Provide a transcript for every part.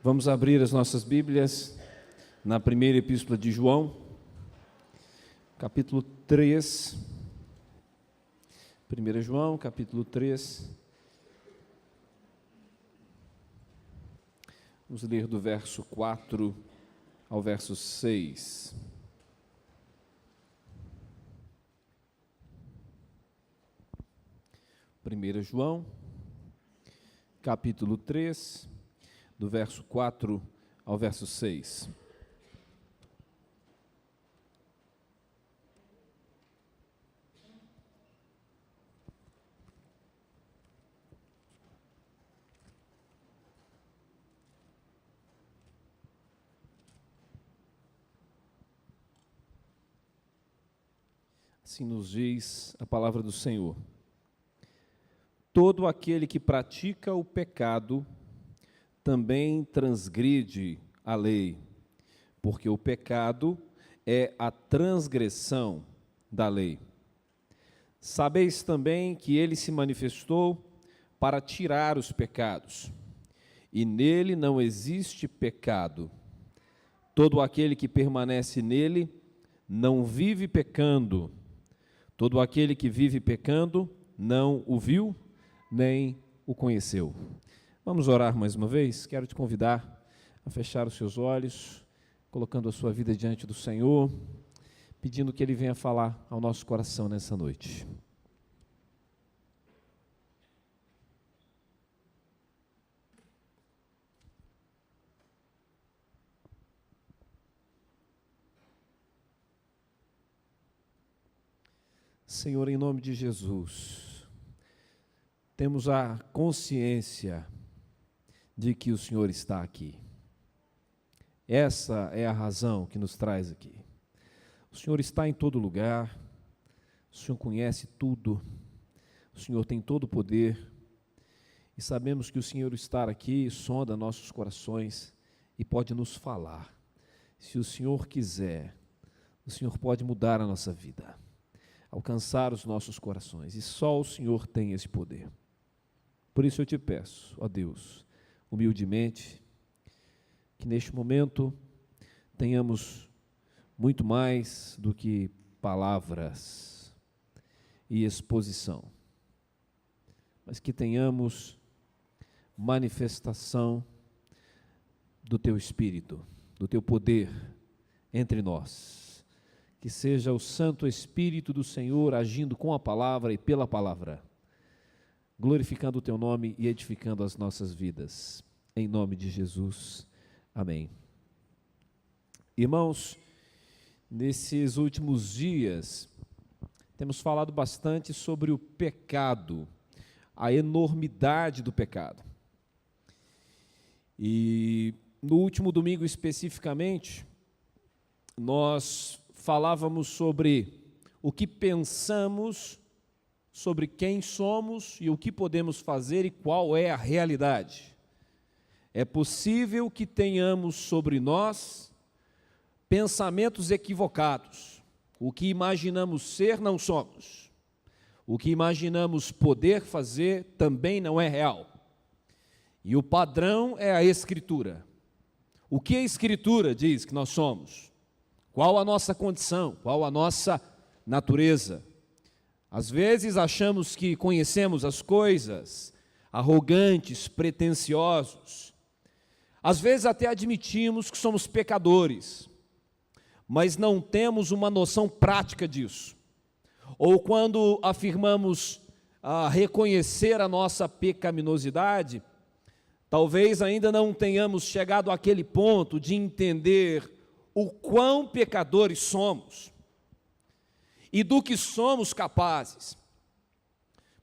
Vamos abrir as nossas Bíblias na primeira epístola de João, capítulo 3. 1 João, capítulo 3. Vamos ler do verso 4 ao verso 6. Primeira João, capítulo 3, do verso 4 ao verso 6. Assim nos diz a palavra do Senhor: todo aquele que pratica o pecado também transgride a lei, porque o pecado é a transgressão da lei. Sabeis também que ele se manifestou para tirar os pecados, e nele não existe pecado. Todo aquele que permanece nele não vive pecando. Todo aquele que vive pecando não o viu, nem o conheceu. Vamos orar mais uma vez? Quero te convidar a fechar os seus olhos, colocando a sua vida diante do Senhor, pedindo que Ele venha falar ao nosso coração nessa noite. Senhor, em nome de Jesus, temos a consciência de que o Senhor está aqui. Essa é a razão que nos traz aqui. O Senhor está em todo lugar, o Senhor conhece tudo, o Senhor tem todo o poder, e sabemos que o Senhor está aqui, sonda nossos corações e pode nos falar. Se o Senhor quiser, o Senhor pode mudar a nossa vida, alcançar os nossos corações, e só o Senhor tem esse poder. Por isso eu te peço, ó Deus, humildemente, que neste momento tenhamos muito mais do que palavras e exposição, mas que tenhamos manifestação do Teu Espírito, do Teu poder entre nós, que seja o Santo Espírito do Senhor agindo com a palavra e pela palavra, glorificando o Teu nome e edificando as nossas vidas. Em nome de Jesus. Amém. Irmãos, nesses últimos dias, temos falado bastante sobre o pecado, a enormidade do pecado. E no último domingo especificamente, nós falávamos sobre o que pensamos, sobre quem somos e o que podemos fazer e qual é a realidade. É possível que tenhamos sobre nós pensamentos equivocados. O que imaginamos ser, não somos. O que imaginamos poder fazer, também não é real. E o padrão é a Escritura. O que a Escritura diz que nós somos? Qual a nossa condição? Qual a nossa natureza? Às vezes achamos que conhecemos as coisas, arrogantes, pretensiosos. Às vezes até admitimos que somos pecadores, mas não temos uma noção prática disso. Ou quando afirmamos reconhecer a nossa pecaminosidade, talvez ainda não tenhamos chegado àquele ponto de entender o quão pecadores somos e do que somos capazes.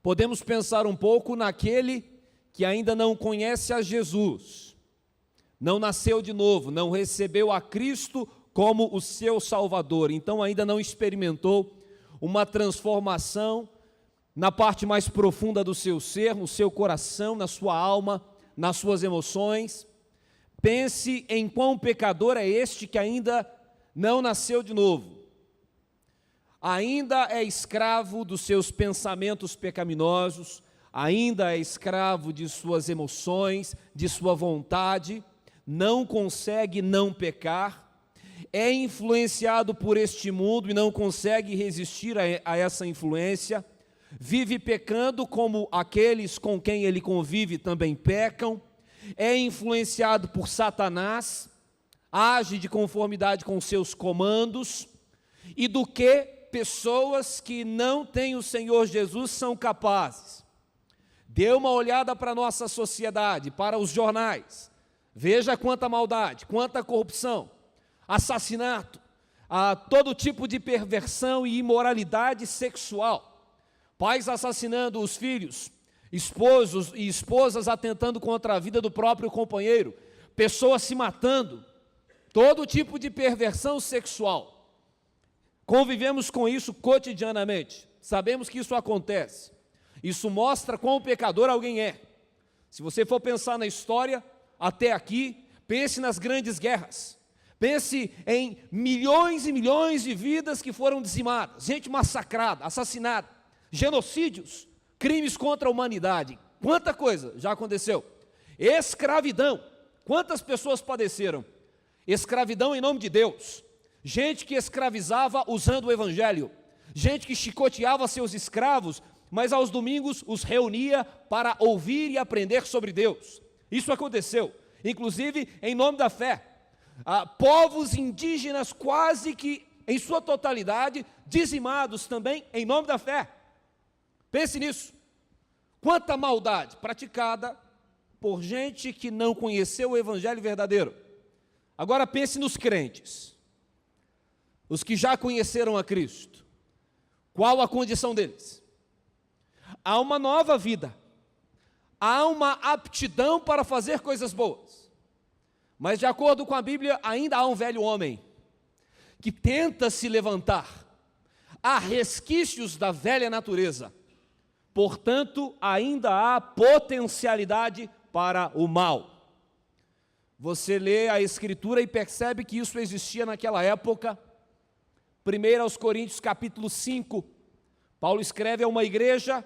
Podemos pensar um pouco naquele que ainda não conhece a Jesus, não nasceu de novo, não recebeu a Cristo como o seu Salvador, então ainda não experimentou uma transformação na parte mais profunda do seu ser, no seu coração, na sua alma, nas suas emoções. Pense em quão pecador é este que ainda não nasceu de novo. Ainda é escravo dos seus pensamentos pecaminosos, ainda é escravo de suas emoções, de sua vontade, não consegue não pecar, é influenciado por este mundo e não consegue resistir a essa influência, vive pecando como aqueles com quem ele convive também pecam, é influenciado por Satanás, age de conformidade com seus comandos, e do que pessoas que não têm o Senhor Jesus são capazes. Dê uma olhada para a nossa sociedade, para os jornais, veja quanta maldade, quanta corrupção, assassinato, todo tipo de perversão e imoralidade sexual, pais assassinando os filhos, esposos e esposas atentando contra a vida do próprio companheiro, pessoas se matando, todo tipo de perversão sexual. Convivemos com isso cotidianamente, sabemos que isso acontece. Isso mostra quão pecador alguém é. Se você for pensar na história, até aqui, pense nas grandes guerras. Pense em milhões e milhões de vidas que foram dizimadas, gente massacrada, assassinada, genocídios, crimes contra a humanidade. Quanta coisa já aconteceu. Escravidão, quantas pessoas padeceram? Escravidão em nome de Deus. Gente que escravizava usando o evangelho. Gente que chicoteava seus escravos, mas aos domingos os reunia para ouvir e aprender sobre Deus. Isso aconteceu, inclusive em nome da fé. Povos indígenas quase que em sua totalidade dizimados também em nome da fé. Pense nisso. Quanta maldade praticada por gente que não conheceu o evangelho verdadeiro. Agora pense nos crentes, os que já conheceram a Cristo. Qual a condição deles? Há uma nova vida, há uma aptidão para fazer coisas boas, mas de acordo com a Bíblia ainda há um velho homem que tenta se levantar, há resquícios da velha natureza, portanto ainda há potencialidade para o mal. Você lê a Escritura e percebe que isso existia naquela época. 1 aos Coríntios capítulo 5, Paulo escreve a uma igreja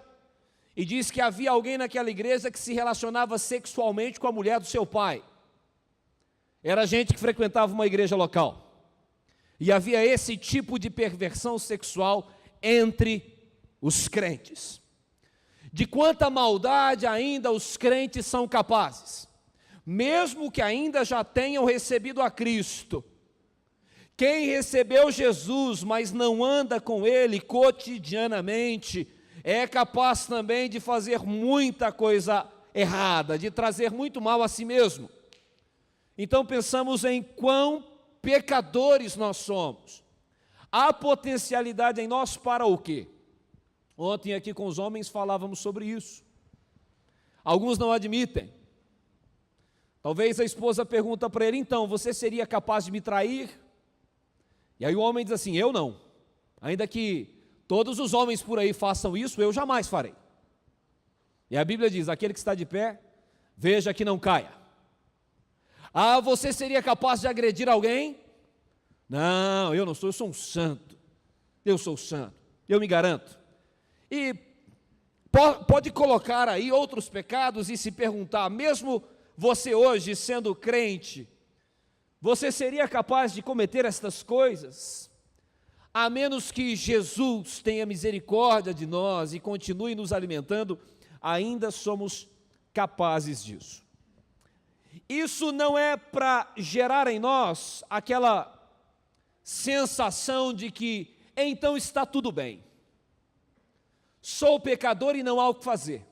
e diz que havia alguém naquela igreja que se relacionava sexualmente com a mulher do seu pai. Era gente que frequentava uma igreja local. E havia esse tipo de perversão sexual entre os crentes. De quanta maldade ainda os crentes são capazes, mesmo que ainda já tenham recebido a Cristo. Quem recebeu Jesus, mas não anda com Ele cotidianamente, é capaz também de fazer muita coisa errada, de trazer muito mal a si mesmo. Então pensamos em quão pecadores nós somos. Há potencialidade em nós para o quê? Ontem aqui com os homens falávamos sobre isso. Alguns não admitem. Talvez a esposa pergunta para ele, então, você seria capaz de me trair? E aí o homem diz assim, eu não. Ainda que todos os homens por aí façam isso, eu jamais farei. E a Bíblia diz, aquele que está de pé, veja que não caia. Ah, você seria capaz de agredir alguém? Não, eu não sou, eu sou um santo. Eu sou santo, eu me garanto. E pode colocar aí outros pecados e se perguntar, mesmo você hoje sendo crente, você seria capaz de cometer estas coisas? A menos que Jesus tenha misericórdia de nós e continue nos alimentando, ainda somos capazes disso. Isso não é para gerar em nós aquela sensação de que então está tudo bem. Sou pecador e não há o que fazer.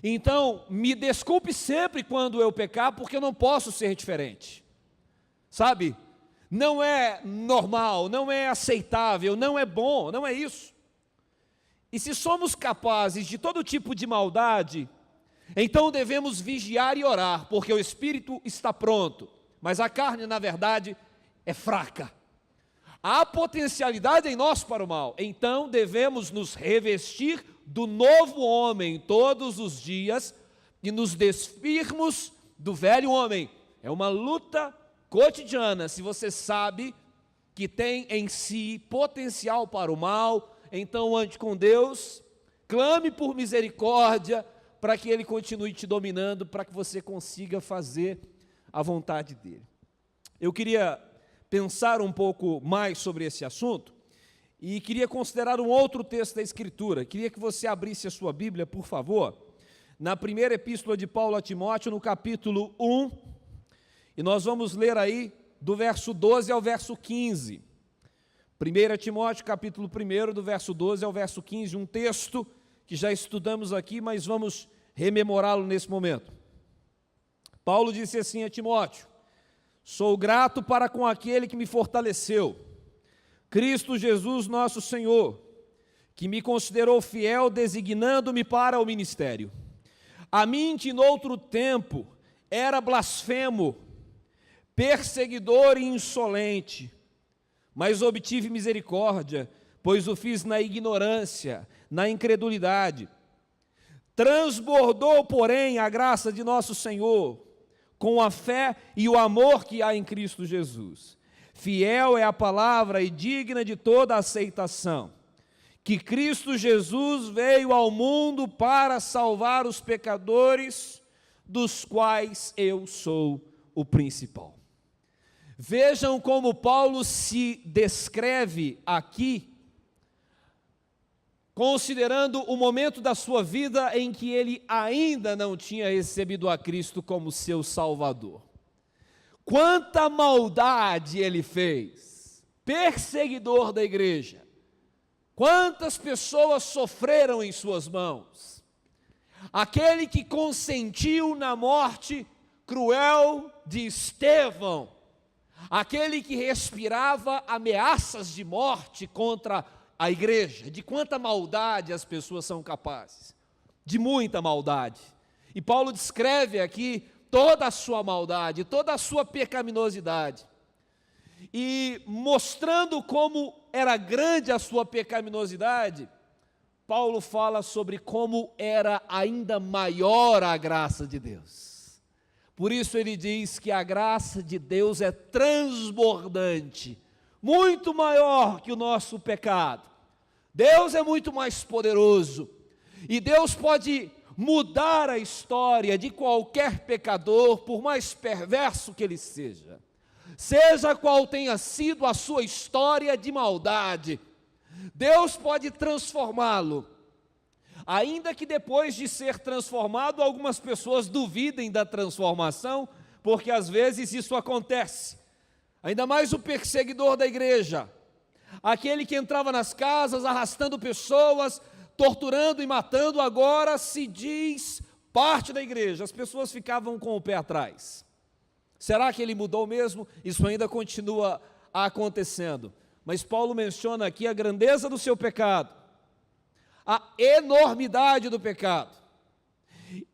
Então, me desculpe sempre quando eu pecar, porque eu não posso ser diferente. Sabe? Não é normal, não é aceitável, não é bom, não é isso. E se somos capazes de todo tipo de maldade, então devemos vigiar e orar, porque o espírito está pronto, mas a carne, na verdade, é fraca. Há potencialidade em nós para o mal, então devemos nos revestir do novo homem todos os dias e nos despirmos do velho homem. É uma luta cotidiana. Se você sabe que tem em si potencial para o mal, então ande com Deus, clame por misericórdia para que Ele continue te dominando, para que você consiga fazer a vontade dele. Eu queria pensar um pouco mais sobre esse assunto e queria considerar um outro texto da Escritura. Queria que você abrisse a sua Bíblia, por favor, na primeira epístola de Paulo a Timóteo, no capítulo 1, e nós vamos ler aí do verso 12 ao verso 15. 1 Timóteo, capítulo 1, do verso 12 ao verso 15, um texto que já estudamos aqui, mas vamos rememorá-lo nesse momento. Paulo disse assim a Timóteo: sou grato para com aquele que me fortaleceu, Cristo Jesus nosso Senhor, que me considerou fiel, designando-me para o ministério. A mim que noutro tempo era blasfemo, perseguidor e insolente, mas obtive misericórdia, pois o fiz na ignorância, na incredulidade. Transbordou, porém, a graça de nosso Senhor, com a fé e o amor que há em Cristo Jesus. Fiel é a palavra e digna de toda aceitação, que Cristo Jesus veio ao mundo para salvar os pecadores, dos quais eu sou o principal. Vejam como Paulo se descreve aqui, considerando o momento da sua vida em que ele ainda não tinha recebido a Cristo como seu Salvador. Quanta maldade ele fez, perseguidor da igreja. Quantas pessoas sofreram em suas mãos. Aquele que consentiu na morte cruel de Estevão, aquele que respirava ameaças de morte contra a igreja. De quanta maldade as pessoas são capazes, de muita maldade. E Paulo descreve aqui toda a sua maldade, toda a sua pecaminosidade, e mostrando como era grande a sua pecaminosidade, Paulo fala sobre como era ainda maior a graça de Deus. Por isso ele diz que a graça de Deus é transbordante, muito maior que o nosso pecado. Deus é muito mais poderoso, e Deus pode mudar a história de qualquer pecador, por mais perverso que ele seja. Seja qual tenha sido a sua história de maldade, Deus pode transformá-lo. Ainda que depois de ser transformado, algumas pessoas duvidem da transformação, porque às vezes isso acontece. Ainda mais o perseguidor da igreja, aquele que entrava nas casas arrastando pessoas, torturando e matando, agora se diz parte da igreja. As pessoas ficavam com o pé atrás. Será que ele mudou mesmo? Isso ainda continua acontecendo. Mas Paulo menciona aqui a grandeza do seu pecado, a enormidade do pecado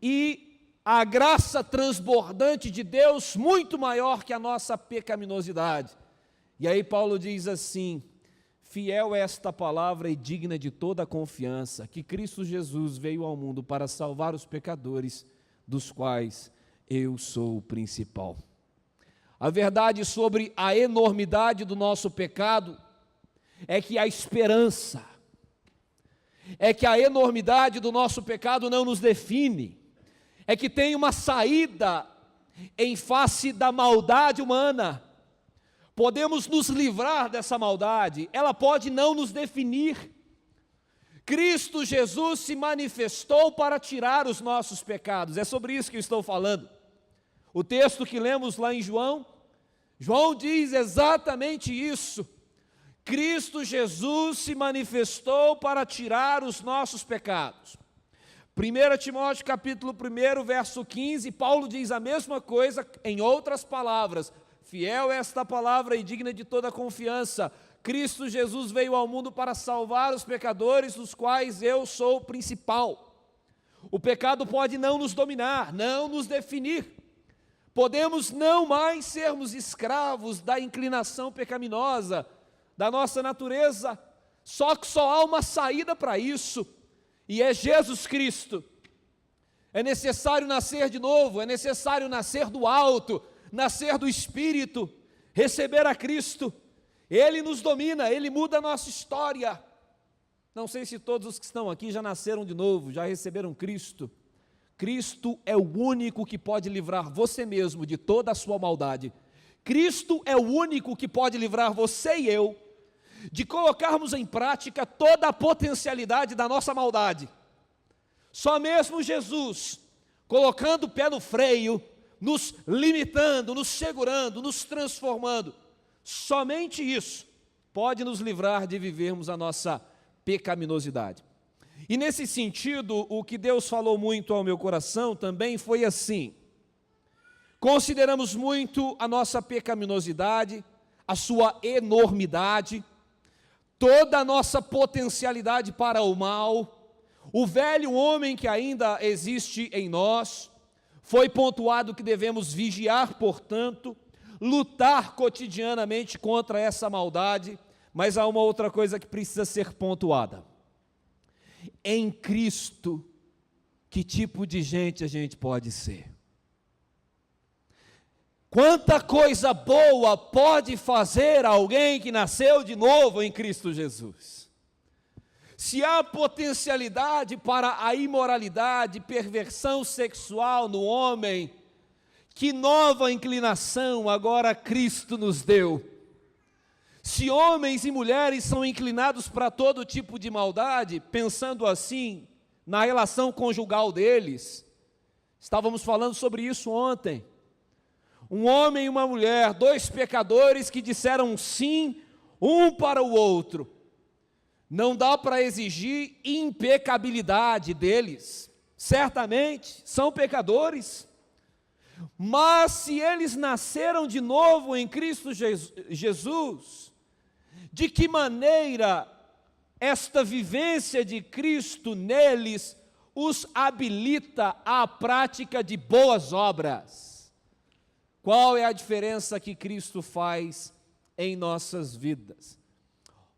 e a graça transbordante de Deus muito maior que a nossa pecaminosidade. E aí Paulo diz assim: fiel é esta palavra e digna de toda a confiança, que Cristo Jesus veio ao mundo para salvar os pecadores, dos quais eu sou o principal. A verdade sobre a enormidade do nosso pecado é que a esperança, é que a enormidade do nosso pecado não nos define, é que tem uma saída em face da maldade humana. Podemos nos livrar dessa maldade, ela pode não nos definir. Cristo Jesus se manifestou para tirar os nossos pecados, é sobre isso que eu estou falando. O texto que lemos lá em João diz exatamente isso. Cristo Jesus se manifestou para tirar os nossos pecados. 1 Timóteo capítulo 1, verso 15, Paulo diz a mesma coisa em outras palavras. Fiel é esta palavra e digna de toda confiança. Cristo Jesus veio ao mundo para salvar os pecadores, dos quais eu sou o principal. O pecado pode não nos dominar, não nos definir. Podemos não mais sermos escravos da inclinação pecaminosa, da nossa natureza, só que só há uma saída para isso, e é Jesus Cristo. É necessário nascer de novo, é necessário nascer do alto, nascer do Espírito, receber a Cristo. Ele nos domina, Ele muda a nossa história. Não sei se todos os que estão aqui já nasceram de novo, já receberam Cristo. Cristo é o único que pode livrar você mesmo de toda a sua maldade. Cristo é o único que pode livrar você e eu de colocarmos em prática toda a potencialidade da nossa maldade. Só mesmo Jesus, colocando o pé no freio, nos limitando, nos segurando, nos transformando, somente isso pode nos livrar de vivermos a nossa pecaminosidade. E nesse sentido, o que Deus falou muito ao meu coração também foi assim: consideramos muito a nossa pecaminosidade, a sua enormidade, toda a nossa potencialidade para o mal, o velho homem que ainda existe em nós. Foi pontuado que devemos vigiar, portanto, lutar cotidianamente contra essa maldade, mas há uma outra coisa que precisa ser pontuada. Em Cristo, que tipo de gente a gente pode ser? Quanta coisa boa pode fazer alguém que nasceu de novo em Cristo Jesus? Se há potencialidade para a imoralidade, perversão sexual no homem, que nova inclinação agora Cristo nos deu. Se homens e mulheres são inclinados para todo tipo de maldade, pensando assim na relação conjugal deles, estávamos falando sobre isso ontem. Um homem e uma mulher, dois pecadores que disseram sim um para o outro. Não dá para exigir impecabilidade deles. Certamente são pecadores, mas se eles nasceram de novo em Cristo Jesus, de que maneira esta vivência de Cristo neles os habilita à prática de boas obras? Qual é a diferença que Cristo faz em nossas vidas?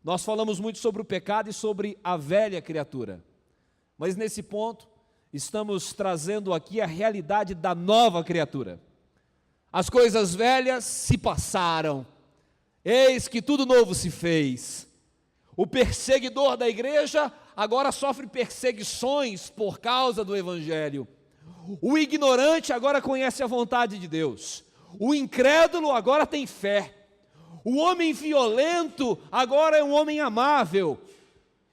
Nós falamos muito sobre o pecado e sobre a velha criatura, mas nesse ponto estamos trazendo aqui a realidade da nova criatura. As coisas velhas se passaram, eis que tudo novo se fez. O perseguidor da igreja agora sofre perseguições por causa do evangelho. O ignorante agora conhece a vontade de Deus. O incrédulo agora tem fé. O homem violento agora é um homem amável.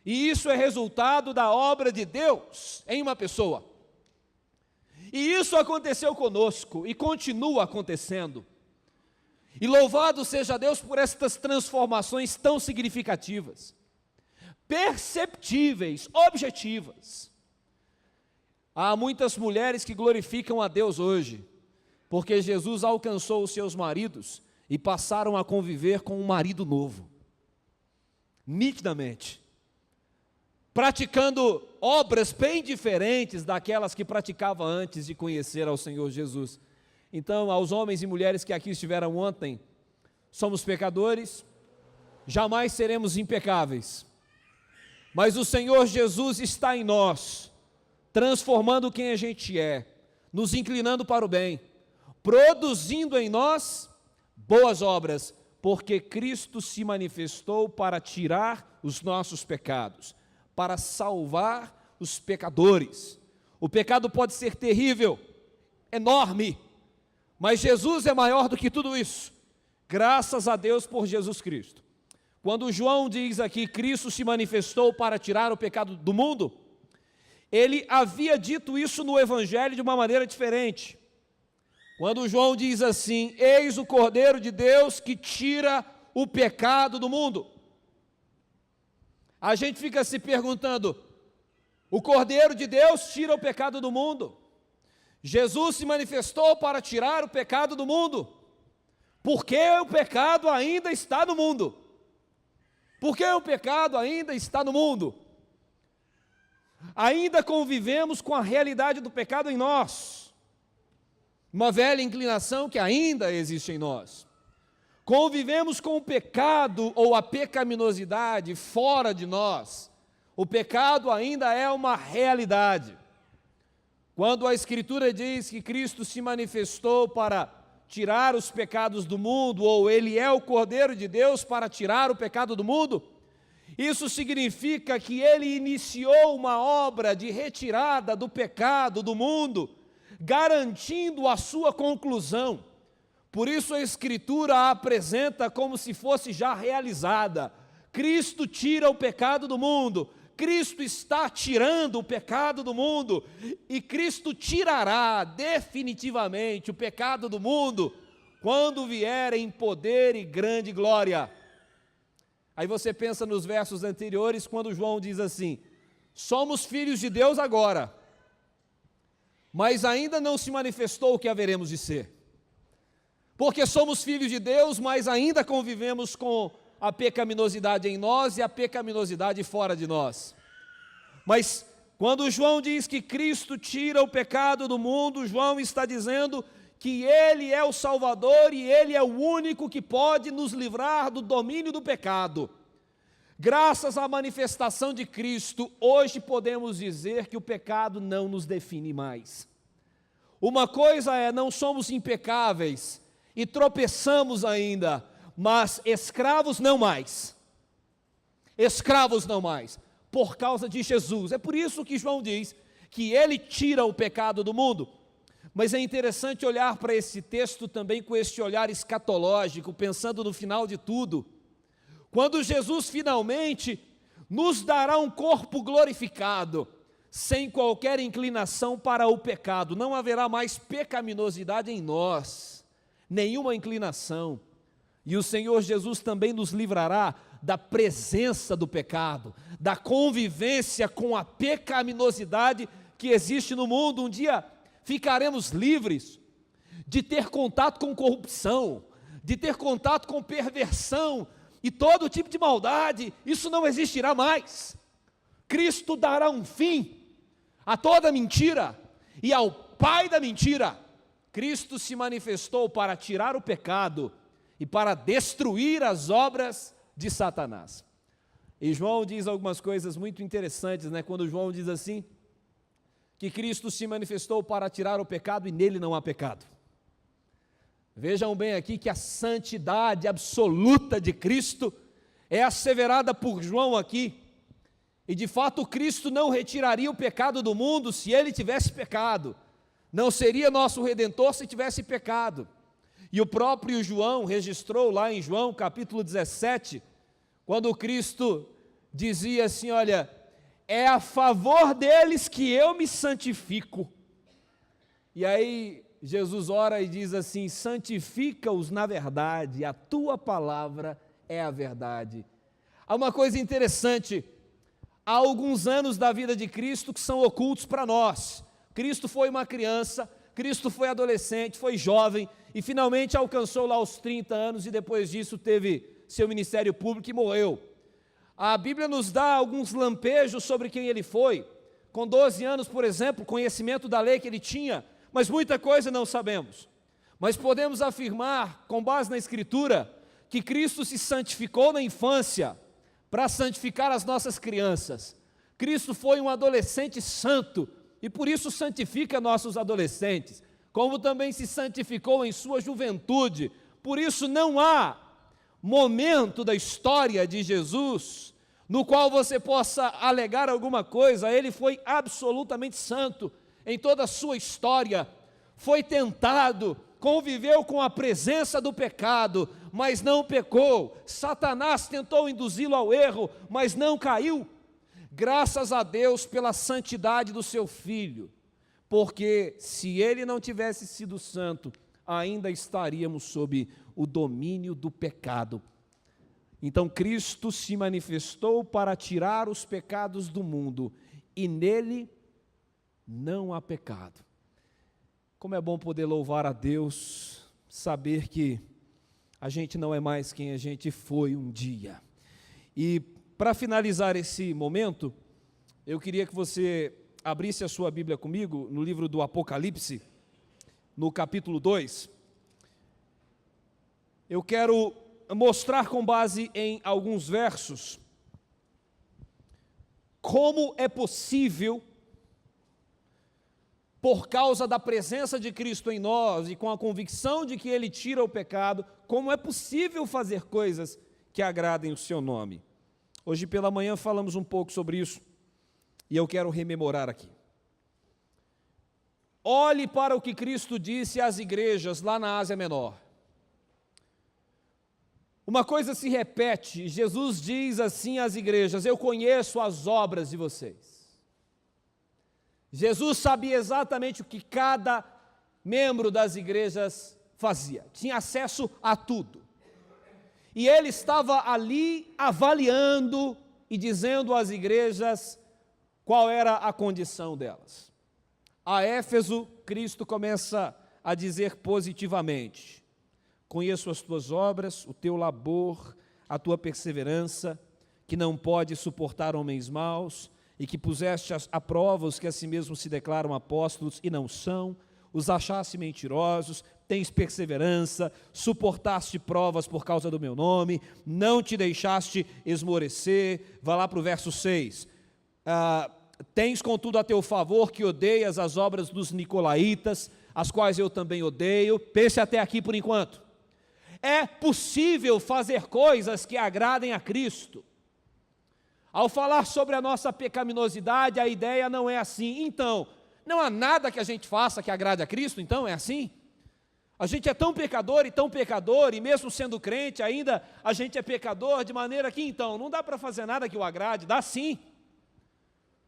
E isso é resultado da obra de Deus em uma pessoa. E isso aconteceu conosco e continua acontecendo. E louvado seja Deus por estas transformações tão significativas, perceptíveis, objetivas. Há muitas mulheres que glorificam a Deus hoje, porque Jesus alcançou os seus maridos e passaram a conviver com um marido novo, nitidamente, praticando obras bem diferentes daquelas que praticava antes de conhecer ao Senhor Jesus. Então, aos homens e mulheres que aqui estiveram ontem, somos pecadores, jamais seremos impecáveis, mas o Senhor Jesus está em nós, transformando quem a gente é, nos inclinando para o bem, produzindo em nós boas obras, porque Cristo se manifestou para tirar os nossos pecados, para salvar os pecadores. O pecado pode ser terrível, enorme, mas Jesus é maior do que tudo isso, graças a Deus por Jesus Cristo. Quando João diz aqui, Cristo se manifestou para tirar o pecado do mundo, ele havia dito isso no Evangelho de uma maneira diferente. Quando João diz assim, eis o Cordeiro de Deus que tira o pecado do mundo. A gente fica se perguntando, o Cordeiro de Deus tira o pecado do mundo? Jesus se manifestou para tirar o pecado do mundo. Por que o pecado ainda está no mundo? Por que o pecado ainda está no mundo? Ainda convivemos com a realidade do pecado em nós. Uma velha inclinação que ainda existe em nós. Convivemos com o pecado ou a pecaminosidade fora de nós. O pecado ainda é uma realidade. Quando a Escritura diz que Cristo se manifestou para tirar os pecados do mundo, ou Ele é o Cordeiro de Deus para tirar o pecado do mundo, Isso significa que ele iniciou uma obra de retirada do pecado do mundo, garantindo a sua conclusão. Por isso a Escritura a apresenta como se fosse já realizada. Cristo tira o pecado do mundo, Cristo está tirando o pecado do mundo, e Cristo tirará definitivamente o pecado do mundo, quando vier em poder e grande glória. Aí você pensa nos versos anteriores, quando João diz assim: somos filhos de Deus agora, mas ainda não se manifestou o que haveremos de ser. Porque somos filhos de Deus, mas ainda convivemos com a pecaminosidade em nós e a pecaminosidade fora de nós. Mas quando João diz que Cristo tira o pecado do mundo, João está dizendo que Ele é o Salvador e Ele é o único que pode nos livrar do domínio do pecado. Graças à manifestação de Cristo, hoje podemos dizer que o pecado não nos define mais. Uma coisa é, não somos impecáveis e tropeçamos ainda, mas escravos não mais. Escravos não mais, por causa de Jesus. É por isso que João diz que Ele tira o pecado do mundo. Mas é interessante olhar para esse texto também com este olhar escatológico, pensando no final de tudo. Quando Jesus finalmente nos dará um corpo glorificado, sem qualquer inclinação para o pecado, não haverá mais pecaminosidade em nós, nenhuma inclinação. E o Senhor Jesus também nos livrará da presença do pecado, da convivência com a pecaminosidade que existe no mundo. Um dia ficaremos livres de ter contato com corrupção, de ter contato com perversão e todo tipo de maldade. Isso não existirá mais. Cristo dará um fim a toda mentira e ao pai da mentira. Cristo se manifestou para tirar o pecado e para destruir as obras de Satanás. E João diz algumas coisas muito interessantes, quando João diz assim, que Cristo se manifestou para tirar o pecado e nele não há pecado. Vejam bem aqui que a santidade absoluta de Cristo é asseverada por João aqui. E de fato Cristo não retiraria o pecado do mundo se ele tivesse pecado. Não seria nosso Redentor se tivesse pecado. E o próprio João registrou lá em João capítulo 17, quando Cristo dizia assim, olha, é a favor deles que eu me santifico. E aí Jesus ora e diz assim, santifica-os na verdade, a tua palavra é a verdade. Há uma coisa interessante, há alguns anos da vida de Cristo que são ocultos para nós. Cristo foi uma criança, Cristo foi adolescente, foi jovem e finalmente alcançou lá os 30 anos e depois disso teve seu ministério público e morreu. A Bíblia nos dá alguns lampejos sobre quem ele foi. Com 12 anos, por exemplo, conhecimento da lei que ele tinha, mas muita coisa não sabemos. Mas podemos afirmar, com base na Escritura, que Cristo se santificou na infância para santificar as nossas crianças. Cristo foi um adolescente santo e por isso santifica nossos adolescentes, como também se santificou em sua juventude. Por isso não há momento da história de Jesus no qual você possa alegar alguma coisa. Ele foi absolutamente santo em toda a sua história, foi tentado, conviveu com a presença do pecado, mas não pecou. Satanás tentou induzi-lo ao erro, mas não caiu. Graças a Deus pela santidade do seu Filho, porque se ele não tivesse sido santo, ainda estaríamos sob o domínio do pecado. Então Cristo se manifestou para tirar os pecados do mundo, e nele não há pecado. Como é bom poder louvar a Deus, saber que a gente não é mais quem a gente foi um dia. E para finalizar esse momento, eu queria que você abrisse a sua Bíblia comigo no livro do Apocalipse, no capítulo 2. Eu quero mostrar com base em alguns versos como é possível, por causa da presença de Cristo em nós e com a convicção de que Ele tira o pecado, como é possível fazer coisas que agradem o seu nome. Hoje pela manhã falamos um pouco sobre isso, e eu quero rememorar aqui. Olhe para o que Cristo disse às igrejas lá na Ásia Menor. Uma coisa se repete, Jesus diz assim às igrejas: eu conheço as obras de vocês. Jesus sabia exatamente o que cada membro das igrejas fazia, tinha acesso a tudo. E ele estava ali avaliando e dizendo às igrejas qual era a condição delas. A Éfeso, Cristo começa a dizer positivamente: conheço as tuas obras, o teu labor, a tua perseverança, que não pode suportar homens maus, e que puseste a prova os que a si mesmos se declaram apóstolos e não são, os achaste mentirosos, tens perseverança, suportaste provas por causa do meu nome, não te deixaste esmorecer. Vá lá para o verso 6. Tens contudo a teu favor que odeias as obras dos nicolaítas, as quais eu também odeio. Pense até aqui por enquanto. É possível fazer coisas que agradem a Cristo. Ao falar sobre a nossa pecaminosidade, a ideia não é assim. Então, não há nada que a gente faça que agrade a Cristo, então é assim? A gente é tão pecador, e mesmo sendo crente ainda, a gente é pecador, de maneira que então, não dá para fazer nada que o agrade. Dá sim.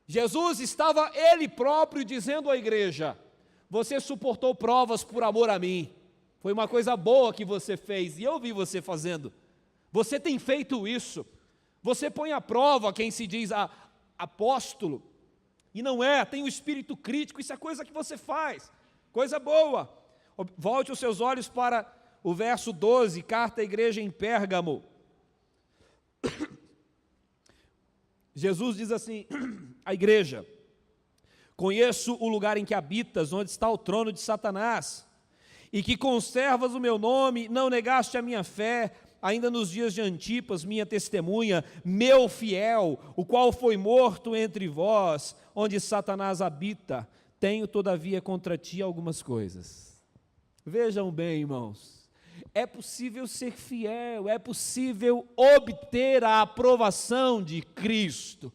Jesus estava ele próprio dizendo à igreja: você suportou provas por amor a mim, foi uma coisa boa que você fez, e eu vi você fazendo, você tem feito isso, você põe à prova quem se diz apóstolo, e não é, tem o espírito crítico, isso é coisa que você faz, coisa boa. Volte os seus olhos para o verso 12, carta à igreja em Pérgamo. Jesus diz assim à igreja: conheço o lugar em que habitas, onde está o trono de Satanás, e que conservas o meu nome, não negaste a minha fé, ainda nos dias de Antipas, minha testemunha, meu fiel, o qual foi morto entre vós, onde Satanás habita. Tenho, todavia, contra ti algumas coisas. Vejam bem, irmãos, é possível ser fiel, é possível obter a aprovação de Cristo.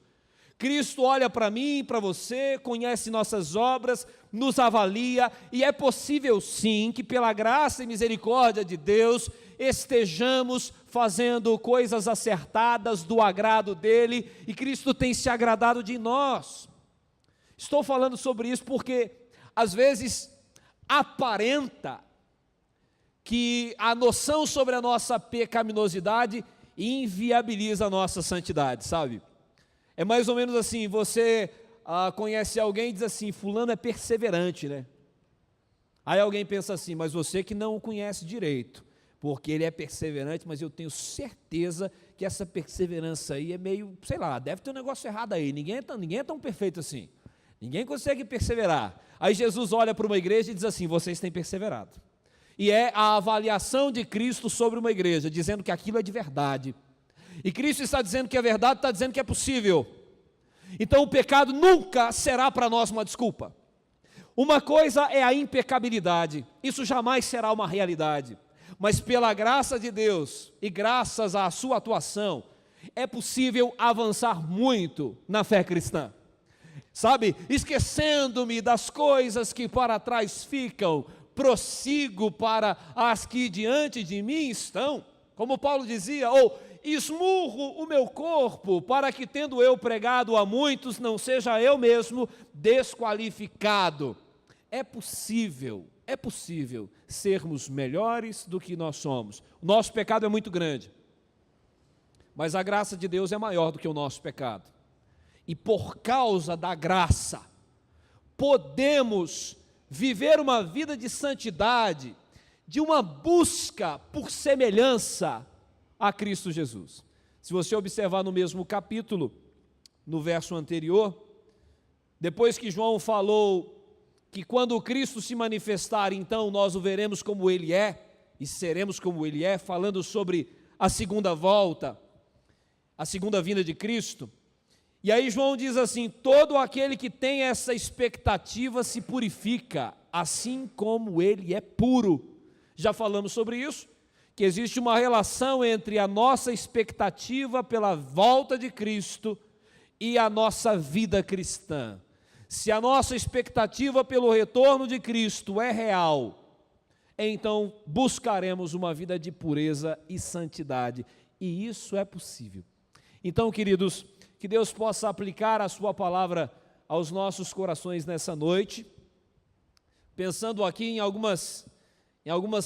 Cristo olha para mim e para você, conhece nossas obras, nos avalia, e é possível sim que pela graça e misericórdia de Deus estejamos fazendo coisas acertadas do agrado dele, e Cristo tem se agradado de nós. Estou falando sobre isso porque às vezes aparenta que a noção sobre a nossa pecaminosidade inviabiliza a nossa santidade, sabe? É mais ou menos assim, você conhece alguém e diz assim: fulano é perseverante, né? Aí alguém pensa assim: mas você que não o conhece direito, porque ele é perseverante, mas eu tenho certeza que essa perseverança aí é meio, sei lá, deve ter um negócio errado aí, ninguém é tão perfeito assim, ninguém consegue perseverar. Aí Jesus olha para uma igreja e diz assim: vocês têm perseverado. E é a avaliação de Cristo sobre uma igreja, dizendo que aquilo é de verdade. E Cristo está dizendo que é verdade, está dizendo que é possível. Então o pecado nunca será para nós uma desculpa. Uma coisa é a impecabilidade, isso jamais será uma realidade. Mas pela graça de Deus e graças à sua atuação, é possível avançar muito na fé cristã. Sabe, esquecendo-me das coisas que para trás ficam, prossigo para as que diante de mim estão, como Paulo dizia, ou esmurro o meu corpo, para que tendo eu pregado a muitos, não seja eu mesmo desqualificado. É possível sermos melhores do que nós somos. O nosso pecado é muito grande, mas a graça de Deus é maior do que o nosso pecado. E por causa da graça, podemos viver uma vida de santidade, de uma busca por semelhança a Cristo Jesus. Se você observar no mesmo capítulo, no verso anterior, depois que João falou que quando Cristo se manifestar, então nós o veremos como Ele é, e seremos como Ele é, falando sobre a segunda volta, a segunda vinda de Cristo. E aí João diz assim: todo aquele que tem essa expectativa se purifica, assim como ele é puro. Já falamos sobre isso, que existe uma relação entre a nossa expectativa pela volta de Cristo e a nossa vida cristã. Se a nossa expectativa pelo retorno de Cristo é real, então buscaremos uma vida de pureza e santidade, e isso é possível. Então, queridos, que Deus possa aplicar a sua palavra aos nossos corações nessa noite, pensando aqui em algumas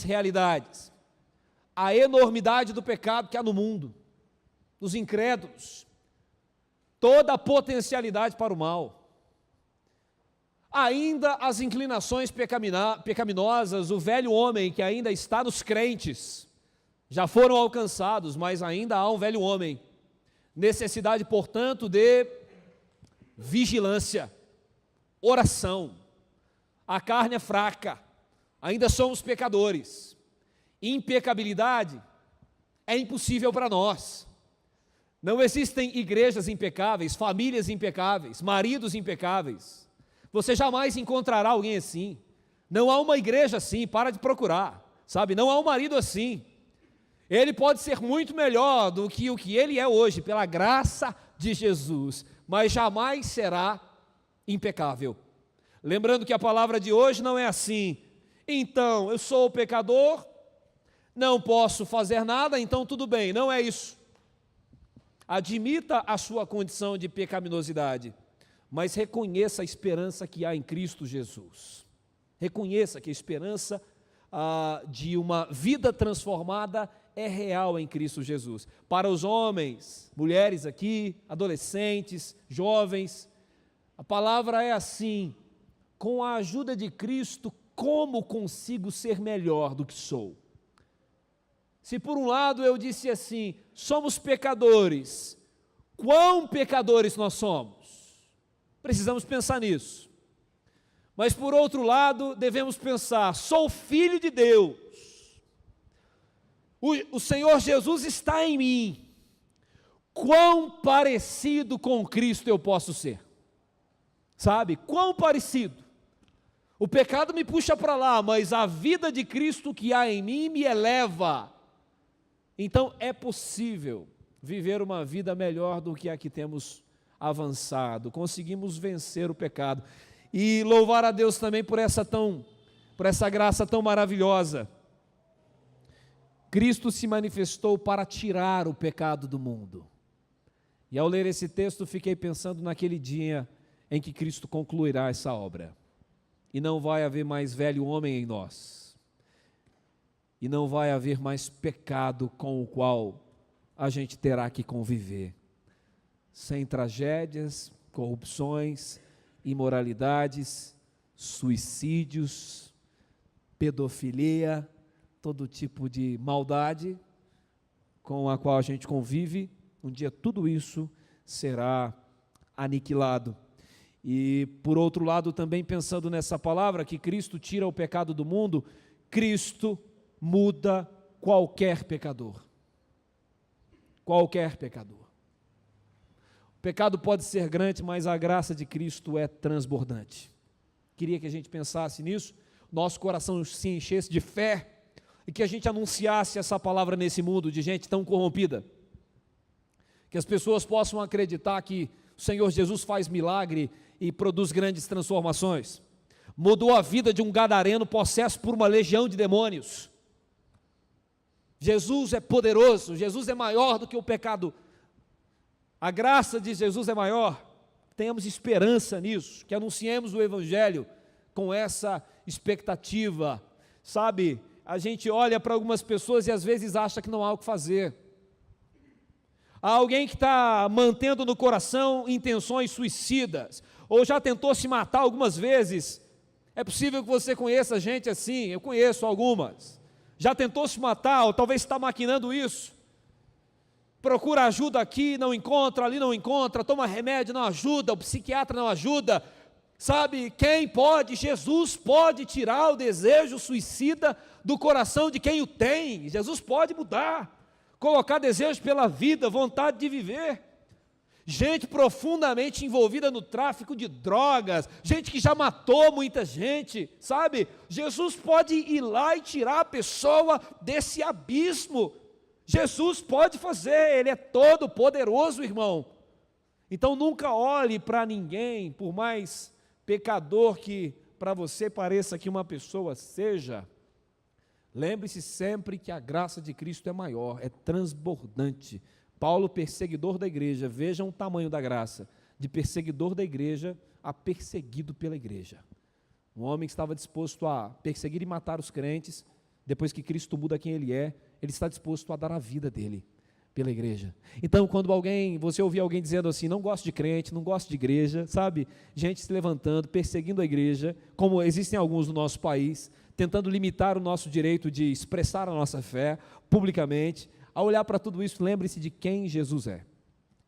realidades. A enormidade do pecado que há no mundo, dos incrédulos, toda a potencialidade para o mal, ainda as inclinações pecaminosas, o velho homem que ainda está nos crentes, já foram alcançados, mas ainda há um velho homem, necessidade, portanto, de vigilância, oração, a carne é fraca, ainda somos pecadores, impecabilidade é impossível para nós, não existem igrejas impecáveis, famílias impecáveis, maridos impecáveis, você jamais encontrará alguém assim, não há uma igreja assim, para de procurar, sabe, não há um marido assim, ele pode ser muito melhor do que o que ele é hoje, pela graça de Jesus, mas jamais será impecável. Lembrando que a palavra de hoje não é assim, então eu sou pecador, não posso fazer nada, então tudo bem, não é isso. Admita a sua condição de pecaminosidade, mas reconheça a esperança que há em Cristo Jesus. Reconheça que a esperança de uma vida transformada é real em Cristo Jesus. Para os homens, mulheres aqui, adolescentes, jovens, a palavra é assim: com a ajuda de Cristo, como consigo ser melhor do que sou? Se por um lado eu disse assim, somos pecadores, quão pecadores nós somos? Precisamos pensar nisso. Mas por outro lado, devemos pensar, sou filho de Deus, o Senhor Jesus está em mim, quão parecido com Cristo eu posso ser? Sabe, quão parecido? O pecado me puxa para lá, mas a vida de Cristo que há em mim me eleva. Então é possível viver uma vida melhor do que a que temos avançado, conseguimos vencer o pecado. E louvar a Deus também por essa graça tão maravilhosa. Cristo se manifestou para tirar o pecado do mundo. E ao ler esse texto, fiquei pensando naquele dia em que Cristo concluirá essa obra. E não vai haver mais velho homem em nós. E não vai haver mais pecado com o qual a gente terá que conviver. Sem tragédias, corrupções, imoralidades, suicídios, pedofilia, todo tipo de maldade com a qual a gente convive, um dia tudo isso será aniquilado. E por outro lado, também pensando nessa palavra, que Cristo tira o pecado do mundo, Cristo muda qualquer pecador. Qualquer pecador. O pecado pode ser grande, mas a graça de Cristo é transbordante. Queria que a gente pensasse nisso, nosso coração se enchesse de fé, e que a gente anunciasse essa palavra nesse mundo de gente tão corrompida. Que as pessoas possam acreditar que o Senhor Jesus faz milagre e produz grandes transformações. Mudou a vida de um gadareno possesso por uma legião de demônios. Jesus é poderoso, Jesus é maior do que o pecado. A graça de Jesus é maior. Tenhamos esperança nisso, que anunciemos o Evangelho com essa expectativa. Sabe, a gente olha para algumas pessoas e às vezes acha que não há o que fazer. Há alguém que está mantendo no coração intenções suicidas, ou já tentou se matar algumas vezes. É possível que você conheça gente assim, eu conheço algumas. Já tentou se matar, ou talvez está maquinando isso. Procura ajuda aqui, não encontra, ali não encontra, toma remédio, não ajuda, o psiquiatra não ajuda. Sabe, quem pode? Jesus pode tirar o desejo suicida do coração de quem o tem. Jesus pode mudar, colocar desejo pela vida, vontade de viver. gente profundamente envolvida no tráfico de drogas, gente que já matou muita gente, sabe? Jesus pode ir lá e tirar a pessoa desse abismo. Jesus pode fazer, Ele é todo poderoso, irmão. Então nunca olhe para ninguém, por mais pecador que para você pareça que uma pessoa seja. Lembre-se sempre que a graça de Cristo é maior, é transbordante. Paulo, perseguidor da igreja, vejam o tamanho da graça, de perseguidor da igreja a perseguido pela igreja. Um homem que estava disposto a perseguir e matar os crentes, depois que Cristo muda quem ele está disposto a dar a vida dele pela igreja. Então, quando você ouvir alguém dizendo assim, não gosto de crente, não gosto de igreja, sabe? Gente se levantando, perseguindo a igreja, como existem alguns no nosso país, tentando limitar o nosso direito de expressar a nossa fé publicamente. Ao olhar para tudo isso, lembre-se de quem Jesus é.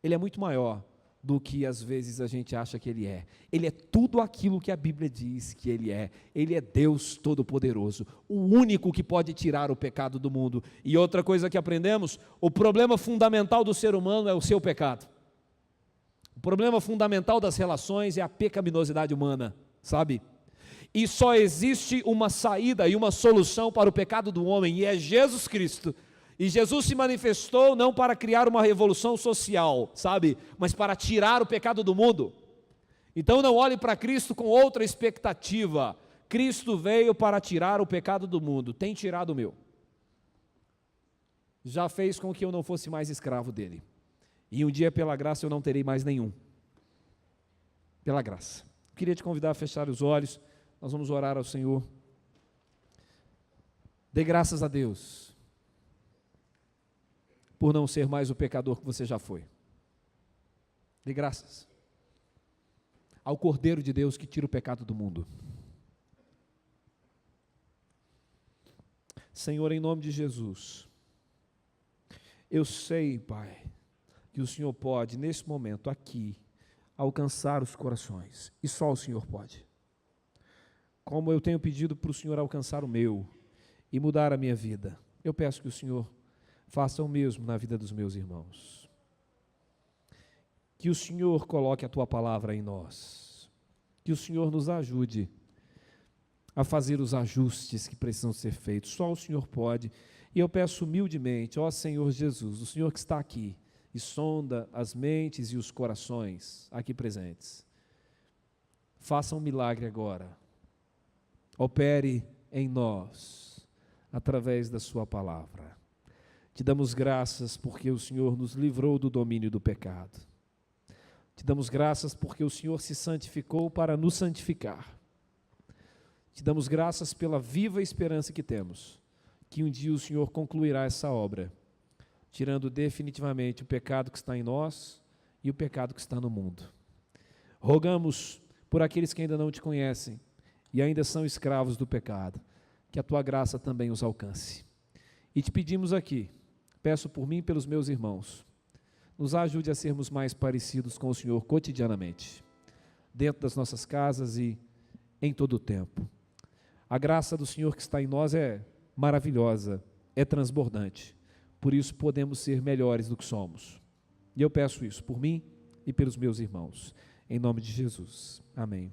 Ele é muito maior do que às vezes a gente acha que Ele é. Ele é tudo aquilo que a Bíblia diz que Ele é. Ele é Deus Todo-Poderoso, o único que pode tirar o pecado do mundo. E outra coisa que aprendemos, o problema fundamental do ser humano é o seu pecado. O problema fundamental das relações é a pecaminosidade humana, sabe? E só existe uma saída e uma solução para o pecado do homem, e é Jesus Cristo. E Jesus se manifestou não para criar uma revolução social, sabe? Mas para tirar o pecado do mundo. Então não olhe para Cristo com outra expectativa. Cristo veio para tirar o pecado do mundo. Tem tirado o meu. Já fez com que eu não fosse mais escravo dele. E um dia, pela graça, eu não terei mais nenhum. Pela graça. Queria te convidar a fechar os olhos. Nós vamos orar ao Senhor. Dê graças a Deus por não ser mais o pecador que você já foi. Dê graças ao Cordeiro de Deus que tira o pecado do mundo. Senhor, em nome de Jesus, eu sei, Pai, que o Senhor pode, nesse momento aqui, alcançar os corações, e só o Senhor pode. Como eu tenho pedido para o Senhor alcançar o meu e mudar a minha vida, eu peço que o Senhor faça o mesmo na vida dos meus irmãos. Que o Senhor coloque a Tua palavra em nós. Que o Senhor nos ajude a fazer os ajustes que precisam ser feitos. Só o Senhor pode. E eu peço humildemente, ó Senhor Jesus, o Senhor que está aqui e sonda as mentes e os corações aqui presentes. Faça um milagre agora. Opere em nós, através da Sua palavra. Te damos graças porque o Senhor nos livrou do domínio do pecado. Te damos graças porque o Senhor se santificou para nos santificar. Te damos graças pela viva esperança que temos, que um dia o Senhor concluirá essa obra, tirando definitivamente o pecado que está em nós e o pecado que está no mundo. Rogamos por aqueles que ainda não Te conhecem e ainda são escravos do pecado, que a Tua graça também os alcance. E Te pedimos aqui, peço por mim e pelos meus irmãos, nos ajude a sermos mais parecidos com o Senhor cotidianamente, dentro das nossas casas e em todo o tempo. A graça do Senhor que está em nós é maravilhosa, é transbordante, por isso podemos ser melhores do que somos. E eu peço isso por mim e pelos meus irmãos, em nome de Jesus. Amém.